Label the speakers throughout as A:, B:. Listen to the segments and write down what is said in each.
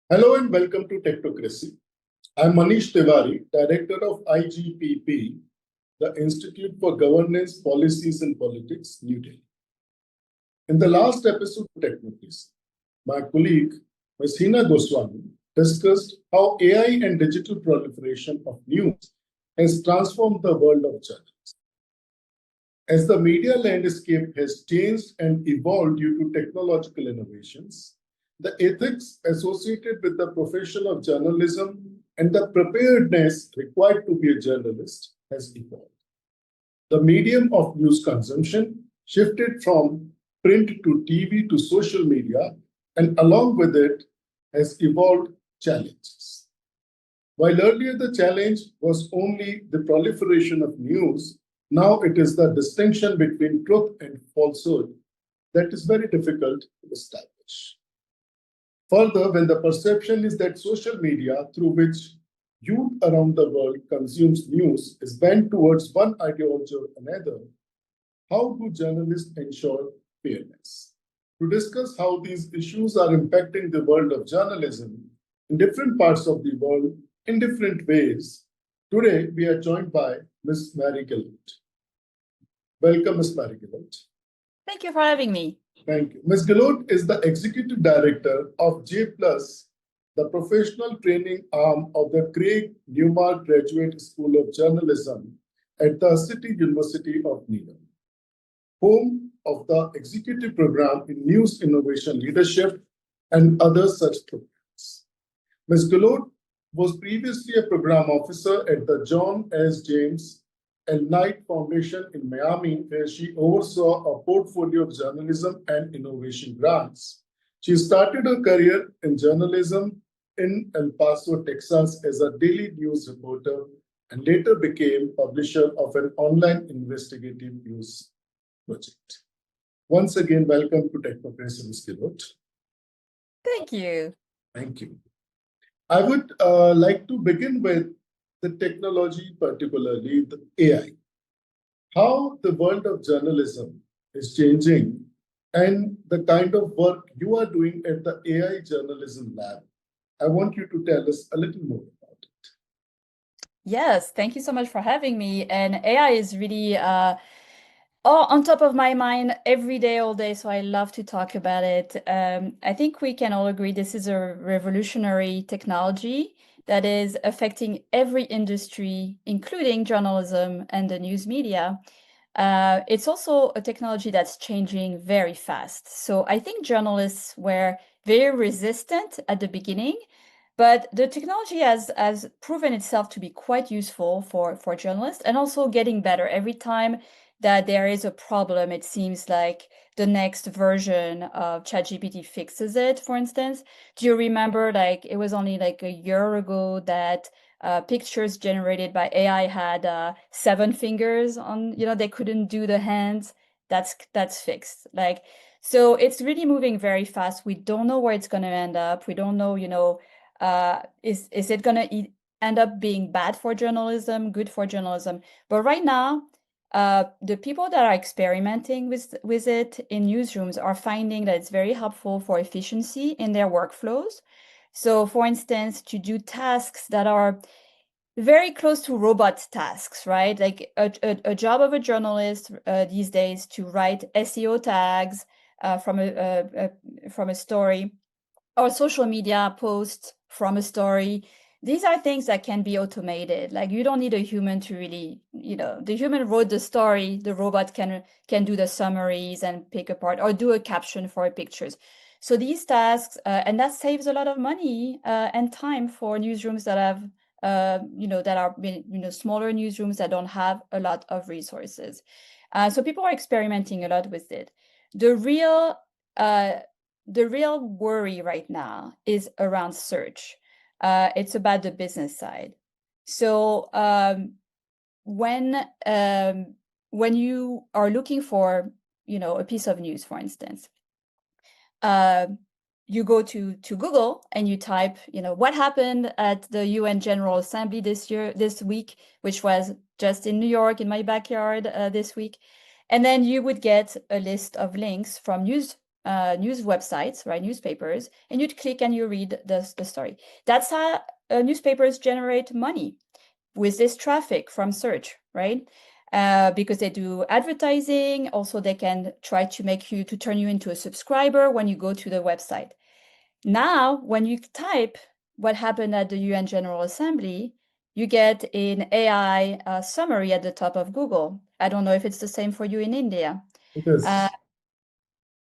A: Hello and welcome to Technocracy. I'm Manish Tiwari, Director of IGPP, the Institute for Governance, Policies and Politics, New Delhi. In the last episode of Technocracy, my colleague, Ms. Hina Goswami, discussed how AI and digital proliferation of news has transformed the world of journalism. As the media landscape has changed and evolved due to technological innovations, the ethics associated with the profession of journalism and the preparedness required to be a journalist has evolved. The medium of news consumption shifted from print to TV to social media, and along with it has evolved challenges. While earlier the challenge was only the proliferation of news, now it is the distinction between truth and falsehood that is very difficult to establish. Further, when the perception is that social media through which youth around the world consumes news is bent towards one ideology or another, how do journalists ensure fairness? To discuss how these issues are impacting the world of journalism in different parts of the world in different ways, today we are joined by Ms. Mary Gilot. Welcome, Ms. Mary Gilot.
B: Thank you for having me.
A: Thank you. Ms. Gilot is the Executive Director of J+, the professional training arm of the Craig Newmark Graduate School of Journalism at the City University of New York, home of the Executive Program in News Innovation Leadership and other such programs. Ms. Gilot was previously a program officer at the John S. James and Knight Foundation in Miami, where she oversaw a portfolio of journalism and innovation grants. She started her career in journalism in El Paso, Texas, as a daily news reporter and later became publisher of an online investigative news project. Once again, welcome to Technocracy, Ms. Gilot.
B: Thank you.
A: Thank you. I would like to begin with the technology, particularly the AI. How the world of journalism is changing and the kind of work you are doing at the AI Journalism Lab. I want you to tell us a little more about it.
B: Yes, thank you so much for having me. And AI is really on top of my mind every day, all day. So I love to talk about it. I think we can all agree this is a revolutionary technology that is affecting every industry, including journalism and the news media. It's also a technology that's changing very fast. So I think journalists were very resistant at the beginning, but the technology has proven itself to be quite useful for journalists and also getting better. Every time that there is a problem, it seems like the next version of ChatGPT fixes it, for instance. Do you remember, like, it was only like a year ago that pictures generated by AI had 7 fingers on, they couldn't do the hands. That's fixed. Like, so it's really moving very fast. We don't know where it's going to end up. We don't know, is it going to end up being bad for journalism, good for journalism? But right now, the people that are experimenting with it in newsrooms are finding that it's very helpful for efficiency in their workflows. So, for instance, to do tasks that are very close to robot tasks, right? Like a job of a journalist these days to write SEO tags from a story, or social media posts from a story. These are things that can be automated. Like, you don't need a human to really, the human wrote the story, the robot can do the summaries and pick apart or do a caption for pictures. So these tasks, and that saves a lot of money and time for newsrooms that have, that are, smaller newsrooms that don't have a lot of resources. So people are experimenting a lot with it. The real worry right now is around search. It's about the business side. So when you are looking for, a piece of news, for instance, you go to Google and you type, what happened at the UN General Assembly this week, which was just in New York, in my backyard this week. And then you would get a list of links from news news websites, right, newspapers, and you'd click and you read the story. That's how newspapers generate money, with this traffic from search, right? Because they do advertising. Also, they can try to turn you into a subscriber when you go to the website. Now, when you type what happened at the UN General Assembly, you get an AI summary at the top of Google. I don't know if it's the same for you in India.
A: Yes.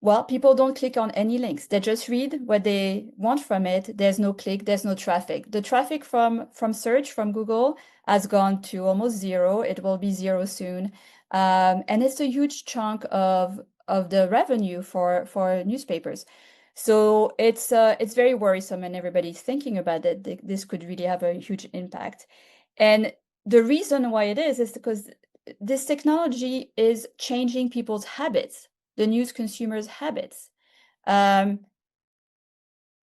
B: Well, people don't click on any links. They just read what they want from it. There's no click, there's no traffic. The traffic from search from Google has gone to almost zero. It will be zero soon. And it's a huge chunk of the revenue for newspapers. So it's very worrisome, and everybody's thinking about it. This could really have a huge impact. And the reason why it is because this technology is changing people's habits, the news consumers' habits.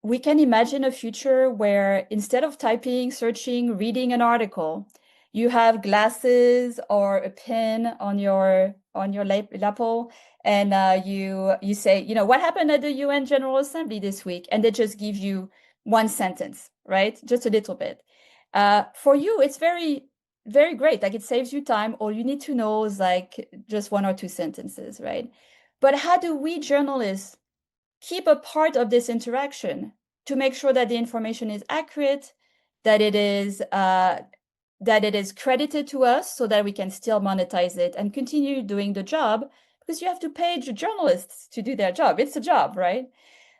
B: We can imagine a future where instead of typing, searching, reading an article, you have glasses or a pen on your lapel, and you say, what happened at the UN General Assembly this week, and they just give you one sentence, right? Just a little bit. For you, it's very, very great. Like, it saves you time. All you need to know is like just one or two sentences, right? But how do we journalists keep a part of this interaction to make sure that the information is accurate, that it is credited to us, so that we can still monetize it and continue doing the job? Because you have to pay journalists to do their job. It's a job, right?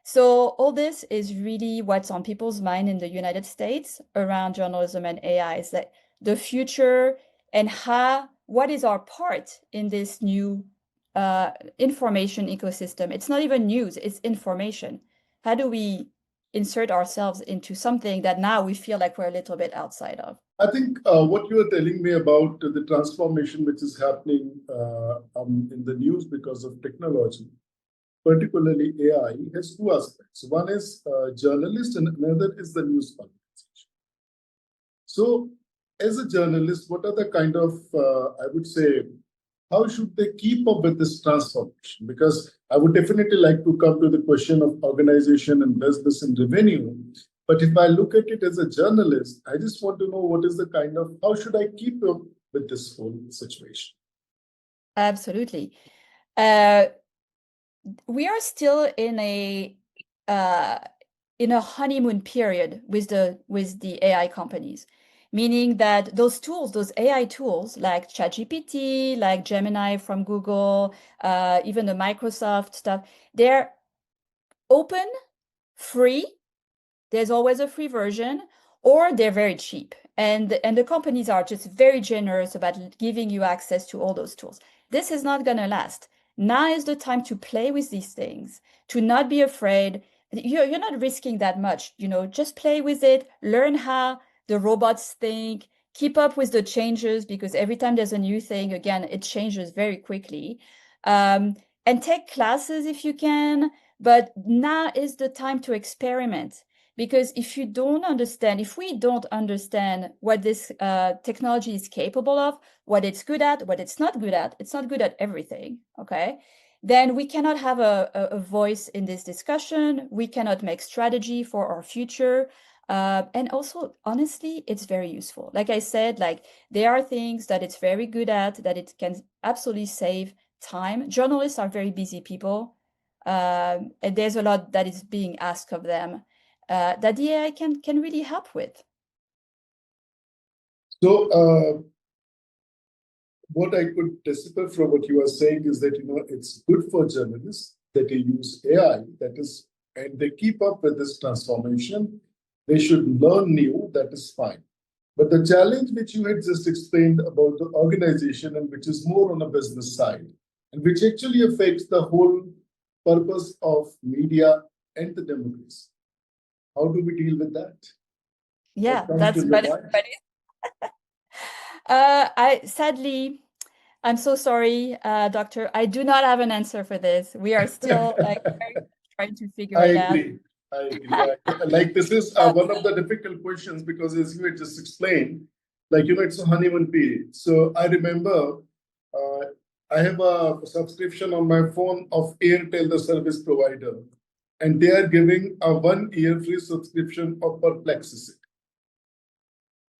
B: So all this is really what's on people's mind in the United States around journalism and AI, is that the future and what is our part in this new information ecosystem. It's not even news, it's information. How do we insert ourselves into something that now we feel like we're a little bit outside of?
A: I think what you are telling me about the transformation which is happening in the news because of technology, particularly AI, has two aspects. One is journalist and another is the news organization. So as a journalist, what are the kind of, I would say, how should they keep up with this transformation? Because I would definitely like to come to the question of organization and business and revenue. But if I look at it as a journalist, I just want to know what is the kind of, how should I keep up with this whole situation?
B: Absolutely. We are still in a honeymoon period with the AI companies, meaning that those tools, those AI tools like ChatGPT, like Gemini from Google, even the Microsoft stuff, they're open, free. There's always a free version, or they're very cheap. And the companies are just very generous about giving you access to all those tools. This is not going to last. Now is the time to play with these things, to not be afraid. You're not risking that much, just play with it, learn how the robots think, keep up with the changes, because every time there's a new thing, again, it changes very quickly. And take classes if you can, but now is the time to experiment. Because if we don't understand what this technology is capable of, what it's good at, what it's not good at everything, okay? Then we cannot have a voice in this discussion. We cannot make strategy for our future. And also, honestly, it's very useful. Like I said, like there are things that it's very good at, that it can absolutely save time. Journalists are very busy people. And there's a lot that is being asked of them. That the AI can really help with.
A: So what I could decipher from what you are saying is that it's good for journalists that they use AI, and they keep up with this transformation. They should learn new, that is fine. But the challenge which you had just explained about the organization, and which is more on a business side, and which actually affects the whole purpose of media and the democracy. How do we deal with that?
B: Yeah, that's sadly, I'm so sorry, Doctor. I do not have an answer for this. We are still trying to figure it out.
A: I agree. Like this is one of the difficult questions, because as you had just explained, it's a honeymoon period. So I remember I have a subscription on my phone of Airtel, the service provider, and they are giving a 1 year free subscription of Perplexity.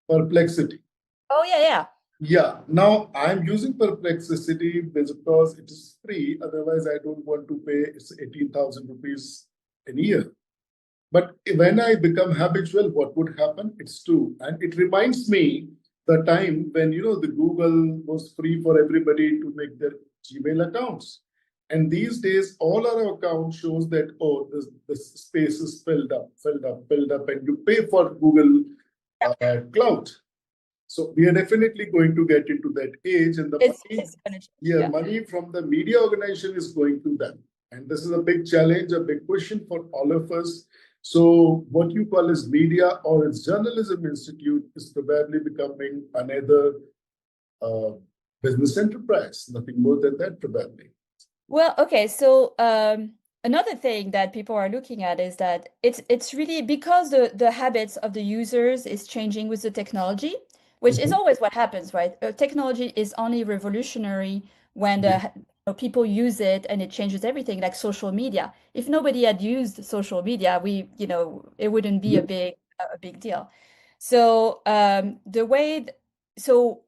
A: Perplexity.
B: Oh, yeah, yeah.
A: Yeah. Now I'm using Perplexity because it is free. Otherwise, I don't want to pay. It's 18,000 rupees a year. But when I become habitual, what would happen? It's true. And it reminds me the time when, the Google was free for everybody to make their Gmail accounts. And these days, all our account shows that, oh, this space is filled up, and you pay for Google Cloud. So we are definitely going to get into that age, and the
B: It's gonna change.
A: yeah, money from the media organization is going to them. And this is a big challenge, a big question for all of us. So what you call as media or as journalism institute is probably becoming another uh, business enterprise, nothing more than that probably.
B: Well, okay, so another thing that people are looking at is that it's really because the habits of the users is changing with the technology, which is always what happens, right? Technology is only revolutionary when people use it and it changes everything, like social media. If nobody had used social media, it wouldn't be a big deal. So so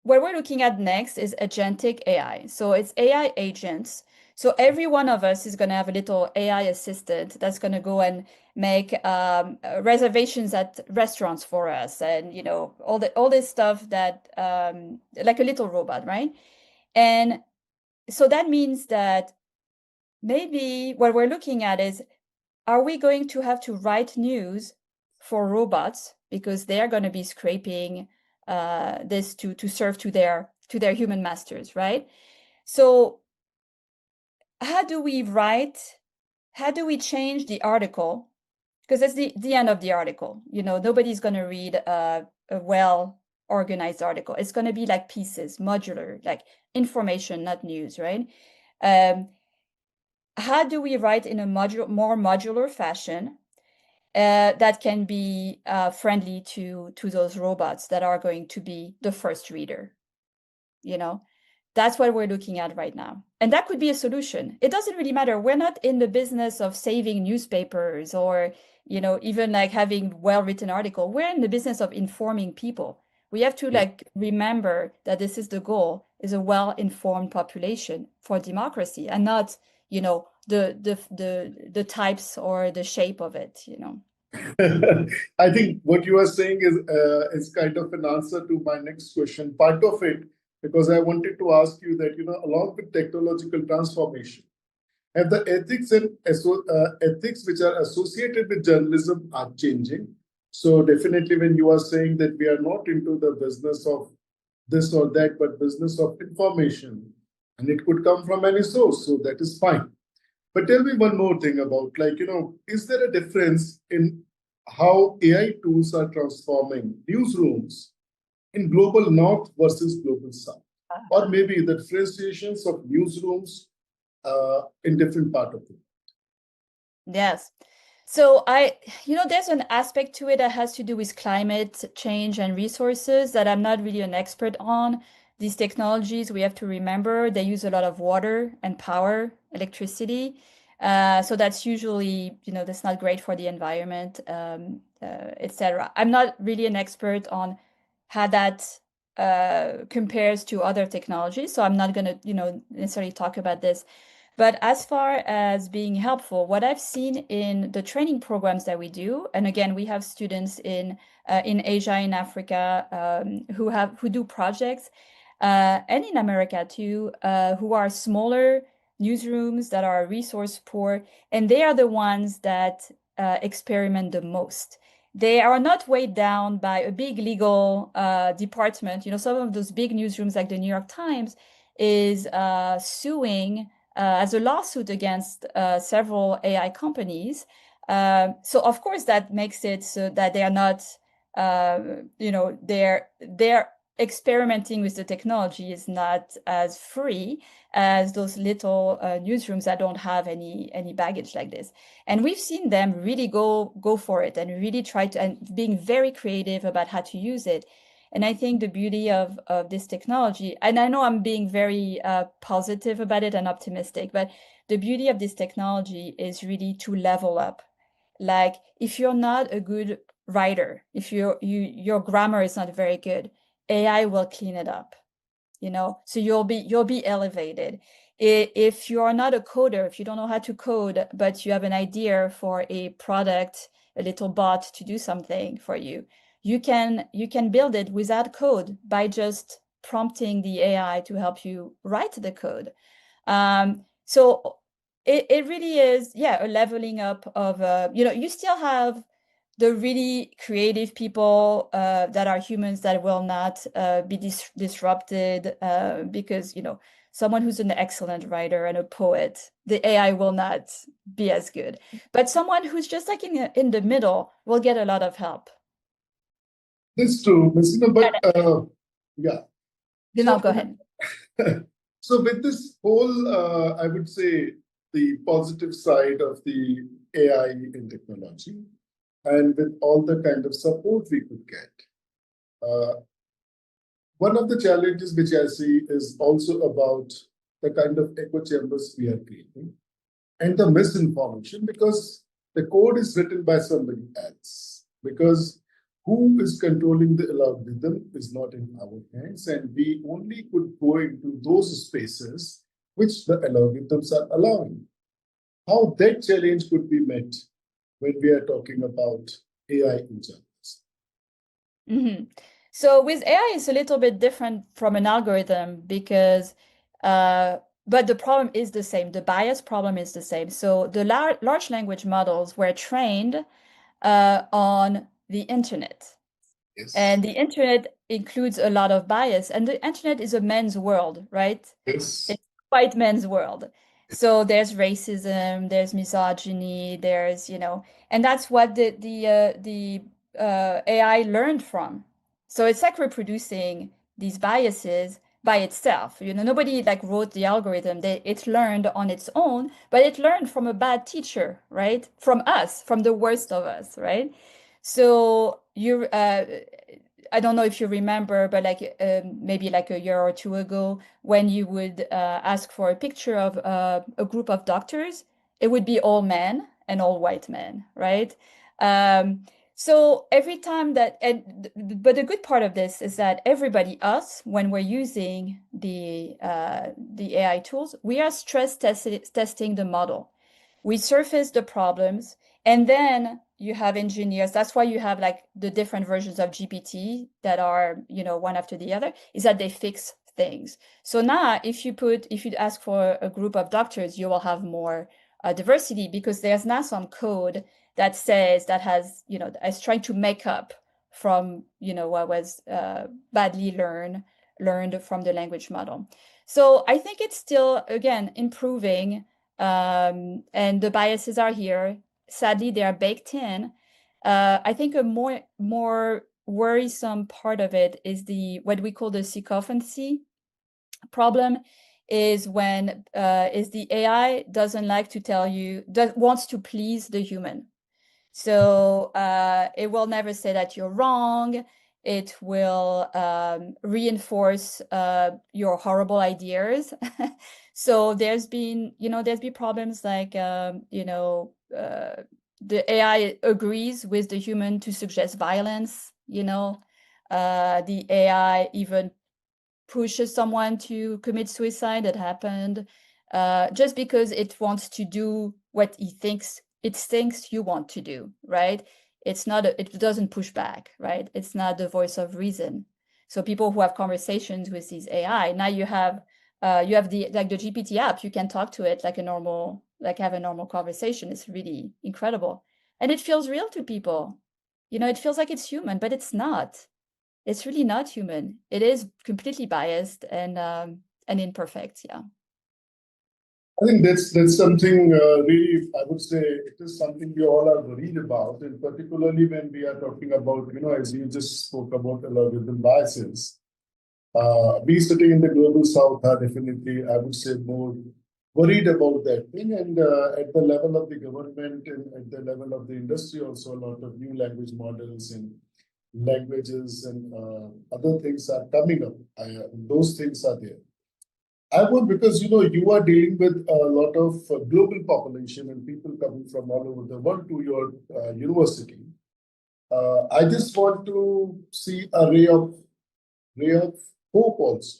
B: what we're looking at next is agentic AI. So it's AI agents. So every one of us is going to have a little AI assistant that's going to go and make reservations at restaurants for us, and all this stuff that like a little robot, right? And so that means that maybe what we're looking at is, are we going to have to write news for robots because they are going to be scraping this to serve to their human masters, right? So how do we change the article? Because that's the end of the article. Nobody's going to read a well organized article. It's going to be like pieces, modular, like information, not news, right? How do we write in a more modular fashion that can be friendly to those robots that are going to be the first reader? That's what we're looking at right now. And that could be a solution. It doesn't really matter. We're not in the business of saving newspapers or, even like having well-written article. We're in the business of informing people. We have to remember that this is the goal, is a well-informed population for democracy, and not, the types or the shape of it.
A: I think what you are saying is kind of an answer to my next question. Part of it, because I wanted to ask you that, along with technological transformation, have the ethics which are associated with journalism are changing. So definitely when you are saying that we are not into the business of this or that, but business of information, and it could come from any source, so that is fine. But tell me one more thing about, is there a difference in how AI tools are transforming newsrooms in global north versus global south? Or maybe the differentiations of newsrooms in different part of the world?
B: Yes. So there's an aspect to it that has to do with climate change and resources that I'm not really an expert on. These technologies, we have to remember, they use a lot of water and power, electricity. So that's usually, that's not great for the environment, etc. I'm not really an expert on how that compares to other technologies, so I'm not going to, necessarily talk about this. But as far as being helpful, what I've seen in the training programs that we do, and again, we have students in Asia, in Africa, who do projects, and in America too, who are smaller newsrooms that are resource poor, and they are the ones that experiment the most. They are not weighed down by a big legal department. Some of those big newsrooms, like the New York Times, is suing as a lawsuit against several AI companies. So of course that makes it so that they are not, they're experimenting with the technology is not as free as those little newsrooms that don't have any baggage like this. And we've seen them really go for it and really try to, and being very creative about how to use it. And I think the beauty of this technology, and I know I'm being very positive about it and optimistic, but the beauty of this technology is really to level up. Like if you're not a good writer, if your grammar is not very good, AI will clean it up, so you'll be elevated. If you are not a coder, if you don't know how to code, but you have an idea for a product, a little bot to do something for you, you can build it without code by just prompting the AI to help you write the code. So it really is, yeah, a leveling up of you still have the really creative people that are humans that will not be disrupted because someone who's an excellent writer and a poet, the AI will not be as good. But someone who's just like in the middle will get a lot of help.
A: That's true, Messina, but yeah.
B: No, go ahead.
A: So with this whole, I would say, the positive side of the AI in technology, and with all the kind of support we could get, one of the challenges which I see is also about the kind of echo chambers we are creating and the misinformation, because the code is written by somebody else. Because who is controlling the algorithm is not in our hands, and we only could go into those spaces which the algorithms are allowing. How that challenge could be met when we are talking about AI in journalism?
B: Mm-hmm. So with AI, it's a little bit different from an algorithm because, but the problem is the same. The bias problem is the same. So the large language models were trained on the internet.
A: Yes.
B: And the internet includes a lot of bias. And the internet is a man's world, right?
A: Yes.
B: It's a white man's world. So there's racism, there's misogyny, there's, and that's what the AI learned from. So it's like reproducing these biases by itself. Nobody like wrote the algorithm. It learned on its own, but it learned from a bad teacher, right? From us, from the worst of us, right? So I don't know if you remember, but like maybe like a year or two ago, when you would ask for a picture of a group of doctors, it would be all men and all white men, right? So every time that, but the good part of this is that everybody, us, when we're using the AI tools, we are stress testing the model. We surface the problems, and then you have engineers. That's why you have like the different versions of GPT that are, one after the other, is that they fix things. So now if you ask for a group of doctors, you will have more diversity, because there's now some code that says that has, is trying to make up from, what was badly learned from the language model. So I think it's still, again, improving, and the biases are here. Sadly, they are baked in. I think a more worrisome part of it is what we call the sycophancy problem, is when is the AI doesn't like to tell you, wants to please the human. So it will never say that you're wrong. It will reinforce your horrible ideas. So there's been problems like, the AI agrees with the human to suggest violence. The AI even pushes someone to commit suicide. That happened just because it wants to do what it thinks you want to do, right? It doesn't push back, right? It's not the voice of reason. So people who have conversations with these AI, now you have the GPT app, you can talk to it like have a normal conversation. It's really incredible. And it feels real to people. It feels like it's human, but it's not. It's really not human. It is completely biased and imperfect. Yeah.
A: I think that's something really, I would say it is something we all are worried about, and particularly when we are talking about, as you just spoke about algorithm biases. We sitting in the global south are definitely, I would say, more worried about that thing. And at the level of the government and at the level of the industry, also a lot of new language models and languages and other things are coming up. Those things are there. I would, because you are dealing with a lot of global population and people coming from all over the world to your university. I just want to see a ray of hope also.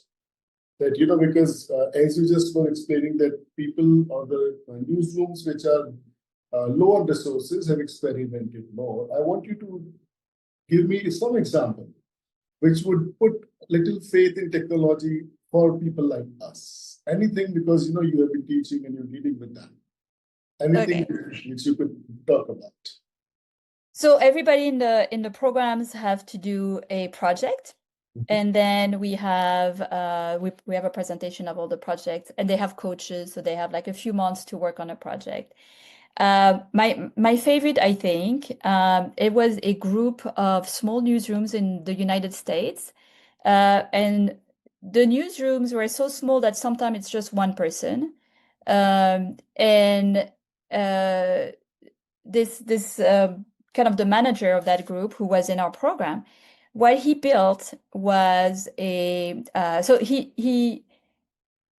A: That because as you just were explaining that people or the newsrooms which are low on resources have experimented more. I want you to give me some example which would put little faith in technology for people like us. Anything, because you have been teaching and you're dealing with that. Anything
B: Okay.
A: which you could talk about.
B: So everybody in the programs have to do a project, and then we have we have a presentation of all the projects, and they have coaches, so they have like a few months to work on a project. My favorite, I think, it was a group of small newsrooms in the United States, and the newsrooms were so small that sometimes it's just one person, and this kind of the manager of that group who was in our program, what he built was a so he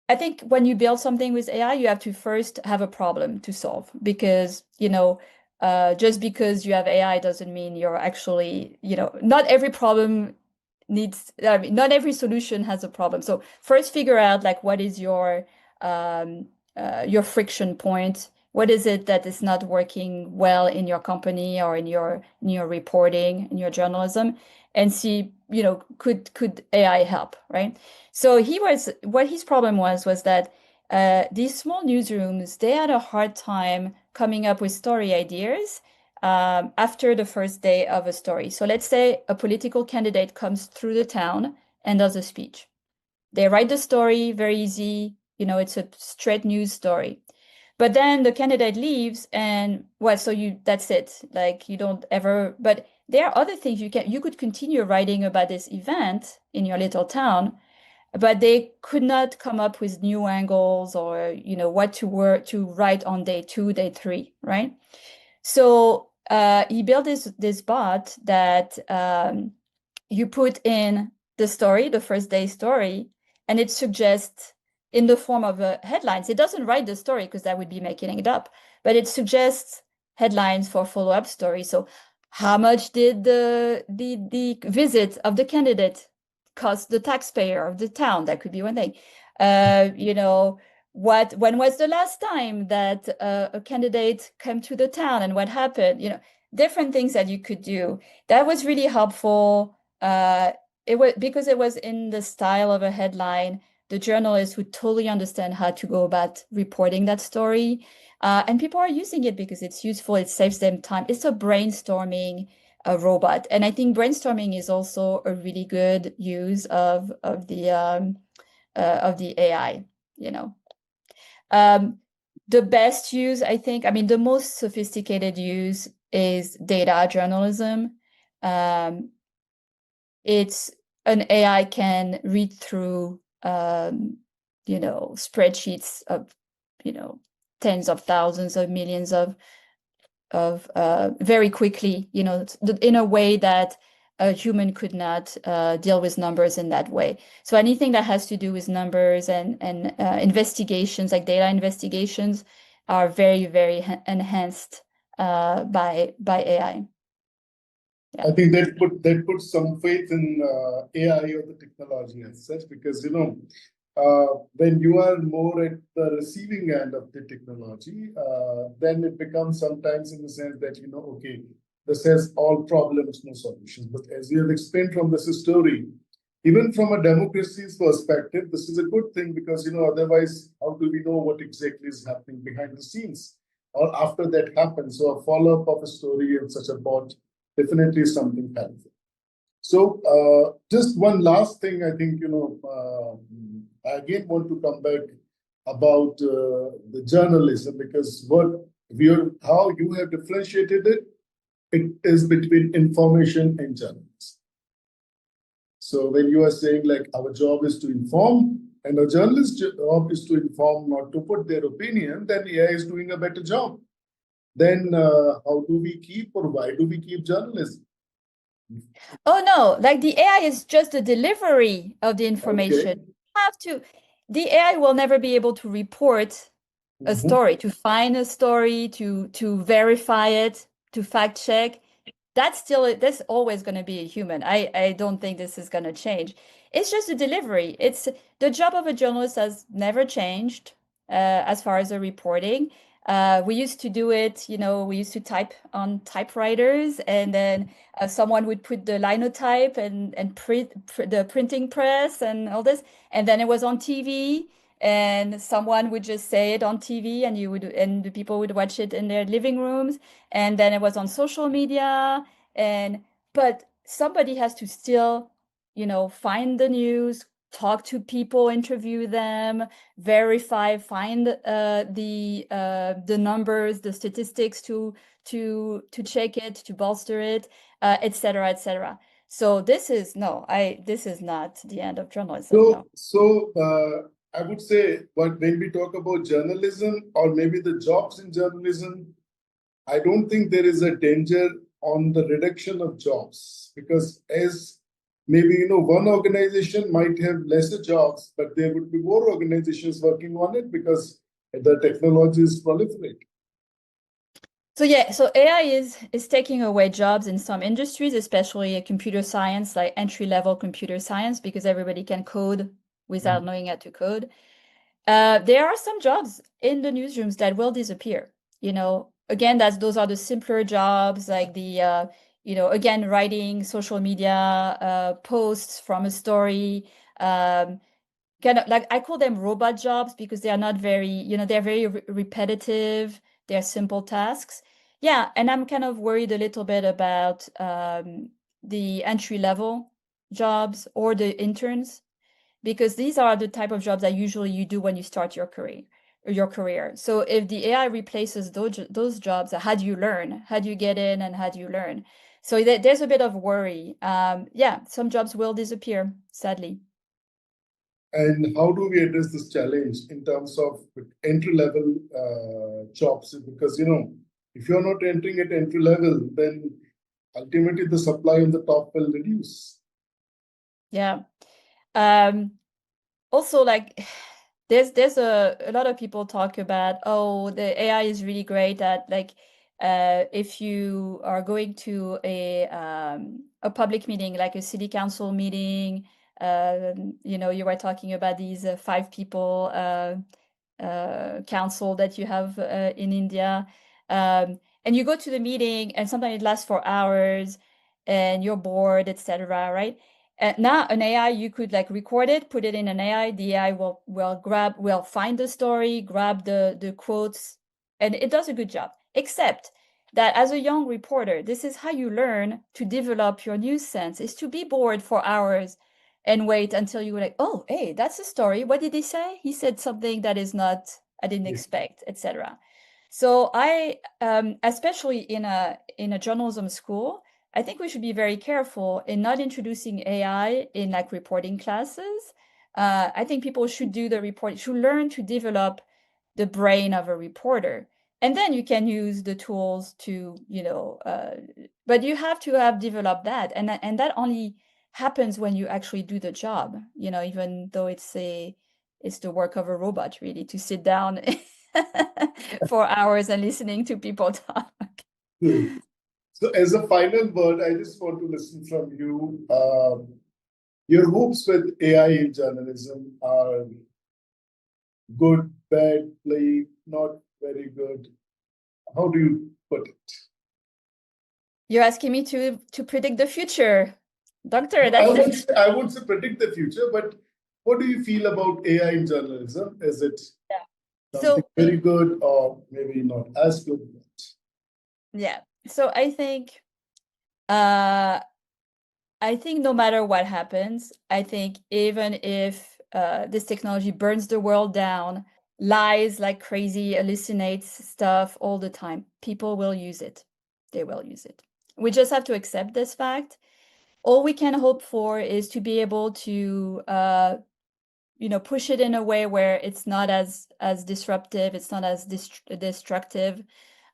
B: I think when you build something with AI, you have to first have a problem to solve, because just because you have AI doesn't mean you're actually, not every problem needs, I mean, not every solution has a problem. So first figure out like what is your friction point. What is it that is not working well in your company or in your reporting, in your journalism, and see, could AI help, right? So what his problem was that these small newsrooms, they had a hard time coming up with story ideas after the first day of a story. So let's say a political candidate comes through the town and does a speech. They write the story, very easy, it's a straight news story. But then the candidate leaves and well, so that's it. Like you don't ever, but there are other things you could continue writing about this event in your little town, but they could not come up with new angles or what to write on day 2, day 3, right? So he built this bot that you put in the story, the first day story, and it suggests in the form of headlines. It doesn't write the story because that would be making it up, but it suggests headlines for follow-up stories. So how much did the visit of the candidate cost the taxpayer of the town? That could be one thing. When was the last time that a candidate came to the town and what happened? Different things that you could do. That was really helpful. It was because it was in the style of a headline. The journalist would totally understand how to go about reporting that story. And people are using it because it's useful. It saves them time. It's a brainstorming robot. And I think brainstorming is also a really good use of the AI, the best use, I think, I mean, the most sophisticated use is data journalism. It's an AI can read through, spreadsheets of, tens of thousands of millions of very quickly, in a way that a human could not deal with numbers in that way. So anything that has to do with numbers and investigations, like data investigations, are very, very enhanced by AI.
A: I think that puts some faith in AI or the technology as such, because when you are more at the receiving end of the technology, then it becomes sometimes in the sense that okay, this has all problems, no solutions. But as you have explained from this story, even from a democracy's perspective, this is a good thing, because otherwise, how do we know what exactly is happening behind the scenes or after that happens? So a follow-up of a story in such a bot definitely is something helpful. So just one last thing, I think, I again want to come back about the journalism, because how you have differentiated it is between information and journalism. So when you are saying like our job is to inform and a journalist's job is to inform, not to put their opinion, then AI is doing a better job. Then how do we keep, or why do we keep journalism?
B: Oh no, like the AI is just the delivery of the
A: Okay.
B: information. Have to, the AI will never be able to report a
A: Mhm.
B: story, to find a story, to verify it, to fact check. That's always going to be a human. I don't think this is going to change. It's just a delivery. It's the job of a journalist has never changed as far as the reporting. We used to do it, we used to type on typewriters, and then someone would put the linotype and the printing press and all this, and then it was on TV, and someone would just say it on TV, and the people would watch it in their living rooms, and then it was on social media, and but somebody has to still, find the news, talk to people, interview them, verify, find the numbers, the statistics to check it, to bolster it, etc., etc. So this is no, I this is not the end of journalism. No.
A: I would say, but when we talk about journalism or maybe the jobs in journalism, I don't think there is a danger on the reduction of jobs because as maybe one organization might have lesser jobs, but there would be more organizations working on it because the technology is proliferate.
B: So yeah, so AI is taking away jobs in some industries, especially computer science, like entry-level computer science, because everybody can code without knowing how to code. There are some jobs in the newsrooms that will disappear. Again, those are the simpler jobs, like again, writing social media posts from a story. Um, Kind of like I call them robot jobs because they are not very, they're very repetitive. They're simple tasks. Yeah, and I'm kind of worried a little bit about the entry level jobs or the interns, because these are the type of jobs that usually you do when you start your career. So if the AI replaces those jobs, how do you learn? How do you get in and how do you learn? So there's a bit of worry. Yeah, some jobs will disappear, sadly.
A: And how do we address this challenge in terms of entry level jobs? Because if you're not entering at entry level, then ultimately the supply on the top will reduce.
B: Yeah. Um, Also, like, there's a lot of people talk about, oh, the AI is really great at, like, if you are going to a public meeting, like a city council meeting, you were talking about these 5 people council that you have in India. And you go to the meeting and sometimes it lasts for hours and you're bored, etc. Right? Now an AI, you could like record it, put it in an AI. The AI will find the story, grab the quotes, and it does a good job. Except that as a young reporter, this is how you learn to develop your news sense, is to be bored for hours and wait until you were like, oh, hey, that's a story. What did he say? He said something that is not, I didn't
A: Yeah.
B: expect, etc. So especially in a journalism school, I think we should be very careful in not introducing AI in like reporting classes. I think people should do the report, should learn to develop the brain of a reporter. And then you can use the tools to, but you have to have developed that. And that only happens when you actually do the job, even though it's the work of a robot, really, to sit down for hours and listening to people talk.
A: Good. So, as a final word, I just want to listen from you. Your hopes with AI in journalism are good, bad, like not very good. How do you put it?
B: You're asking me to predict the future, doctor.
A: No, I
B: That's
A: would say, I would say predict the future, but what do you feel about AI in journalism? Is it
B: yeah.
A: something
B: So
A: very good or maybe not as good?
B: yeah. So uh I think no matter what happens, I think even if this technology burns the world down, lies like crazy, hallucinates stuff all the time, people will use it. They will use it. We just have to accept this fact. All we can hope for is to be able to push it in a way where it's not as disruptive, it's not as destructive,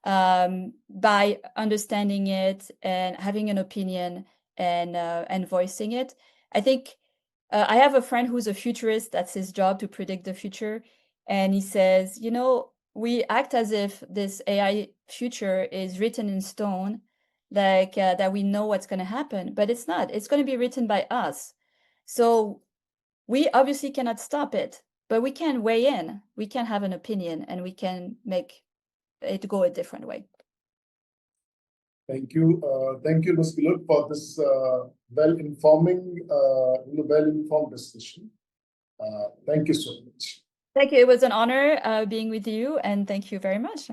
B: by understanding it and having an opinion and voicing it. I think I have a friend who's a futurist. That's his job, to predict the future. And he says, you know, we act as if this AI future is written in stone, like that we know what's going to happen, but it's not. It's going to be written by us. So we obviously cannot stop it, but we can weigh in. We can have an opinion, and we can make it go a different way.
A: Thank you, Ms. Gilot, for this well-informed discussion. Thank you so much.
B: Thank you. It was an honor being with you, and thank you very much.